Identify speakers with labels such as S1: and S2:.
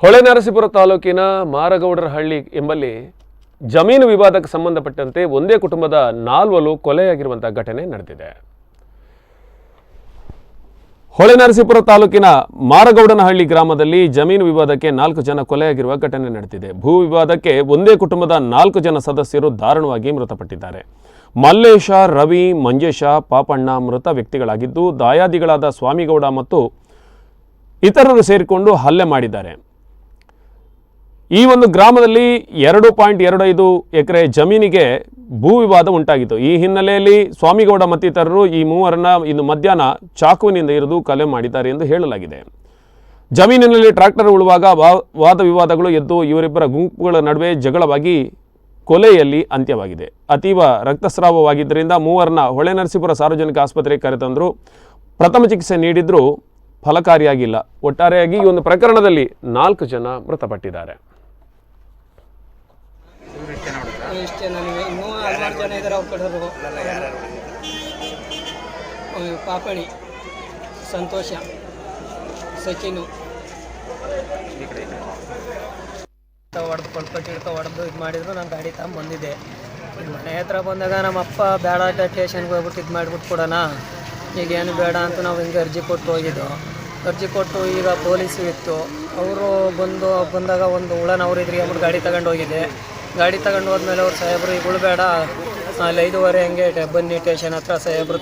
S1: ಹೊಳೆನರಸೀಪುರ ತಾಲೂಕಿನ ಮಾರಗೌಡರಹಳ್ಳಿ ಎಂಬಲ್ಲಿ ಜಮೀನು ವಿವಾದಕ್ಕೆ ಸಂಬಂಧಪಟ್ಟಂತೆ ಒಂದೇ ಕುಟುಂಬದ 4 ಕೊಲೆಯಾಗಿರುವಂತಹ ಘಟನೆ ನಡೆದಿದೆ. ಹೊಳೆನರಸೀಪುರ ತಾಲೂಕಿನ ಮಾರಗೌಡನಹಳ್ಳಿ ಗ್ರಾಮದಲ್ಲಿ ಜಮೀನು ವಿವಾದಕ್ಕೆ 4 ಜನ ಕೊಲೆಯಾಗಿರುವ ಘಟನೆ ನಡೆದಿದೆ. ಭೂ ವಿವಾದಕ್ಕೆ ಒಂದೇ ಕುಟುಂಬದ 4 ಜನ ಸದಸ್ಯರು ದಾರುಣವಾಗಿ ಮೃತಪಟ್ಟಿದ್ದಾರೆ. ಮಲ್ಲೇಶ, ರವಿ, ಮಂಜೇಶ, ಪಾಪಣ್ಣ ಮೃತ ವ್ಯಕ್ತಿಗಳಾಗಿದ್ದು, ದಾಯಾದಿಗಳಾದ ಸ್ವಾಮಿಗೌಡ ಮತ್ತು ಇತರರು ಸೇರಿಕೊಂಡು ಹಲ್ಲೆ ಮಾಡಿದ್ದಾರೆ. ಈ ಒಂದು ಗ್ರಾಮದಲ್ಲಿ 2.25 ಎಕರೆ ಜಮೀನಿಗೆ ಭೂ ವಿವಾದ ಉಂಟಾಗಿತ್ತು. ಈ ಹಿನ್ನೆಲೆಯಲ್ಲಿ ಸ್ವಾಮಿಗೌಡ ಮತ್ತಿತರರು ಈ ಮೂವರನ್ನ ಇಂದು ಮಧ್ಯಾಹ್ನ ಚಾಕುವಿನಿಂದ ಇರಿದು ಕೊಲೆ ಮಾಡಿದ್ದಾರೆ ಎಂದು ಹೇಳಲಾಗಿದೆ. ಜಮೀನಿನಲ್ಲಿ ಟ್ರ್ಯಾಕ್ಟರ್ ಉಳುವಾಗ ವಾದ ವಿವಾದಗಳು ಎದ್ದು ಇವರಿಬ್ಬರ ಗುಂಪುಗಳ ನಡುವೆ ಜಗಳವಾಗಿ ಕೊಲೆಯಲ್ಲಿ ಅಂತ್ಯವಾಗಿದೆ. ಅತೀವ ರಕ್ತಸ್ರಾವವಾಗಿದ್ದರಿಂದ ಮೂವರನ್ನ ಹೊಳೆನರಸೀಪುರ ಸಾರ್ವಜನಿಕ ಆಸ್ಪತ್ರೆಗೆ ಕರೆತಂದರು. ಪ್ರಥಮ ಚಿಕಿತ್ಸೆ ನೀಡಿದ್ರೂ ಫಲಕಾರಿಯಾಗಿಲ್ಲ. ಒಟ್ಟಾರೆಯಾಗಿ ಈ ಒಂದು ಪ್ರಕರಣದಲ್ಲಿ 4 ಜನ ಮೃತಪಟ್ಟಿದ್ದಾರೆ.
S2: ಇಷ್ಟೇ. ನನಗೆ ಇನ್ನೂ 16 ಜನ ಇದ್ದಾರೆ. ಅವ್ರ ಕಡೆಯವರು ಪಾಪಣಿ, ಸಂತೋಷ, ಸಚಿನು ಹೊಡೆದು ಹೊಡೆದು ಇದು ಮಾಡಿದ್ರು. ನಾನು ಗಾಡಿ ತಗೊಂಡು ಬಂದಿದ್ದೆ. ಮನೆ ಹತ್ರ ಬಂದಾಗ ನಮ್ಮ ಅಪ್ಪ ಬೇಡ ಸ್ಟೇಷನ್ಗೆ ಹೋಗ್ಬಿಟ್ಟು ಇದು ಮಾಡಿಬಿಟ್ಟು ಕೊಡೋಣ, ಈಗೇನು ಬೇಡ ಅಂತ ನಾವು ಹಿಂಗೆ ಅರ್ಜಿ ಕೊಟ್ಟು ಹೋಗಿದ್ದು. ಅರ್ಜಿ ಕೊಟ್ಟು ಈಗ ಪೊಲೀಸು ಇತ್ತು. ಅವರು ಬಂದಾಗ ಒಂದು ಉಳನ ಅವ್ರು ಇದ್ರಿಗೆ ಅಂದ್ಬಿಟ್ಟು ಗಾಡಿ ತಗೊಂಡು ಹೋಗಿದ್ದೆ. ಗಾಡಿ ತಗೊಂಡು ಹೋದ್ಮೇಲೆ ಅವ್ರು ಸಾಹೇಬರು ಈಗ ಉಳಬೇಡ, ಅಲ್ಲಿ 5:30 ಹಂಗೆ ಬನ್ನಿ ಸ್ಟೇಷನ್ ಹತ್ರ ಸಾಹೇಬರು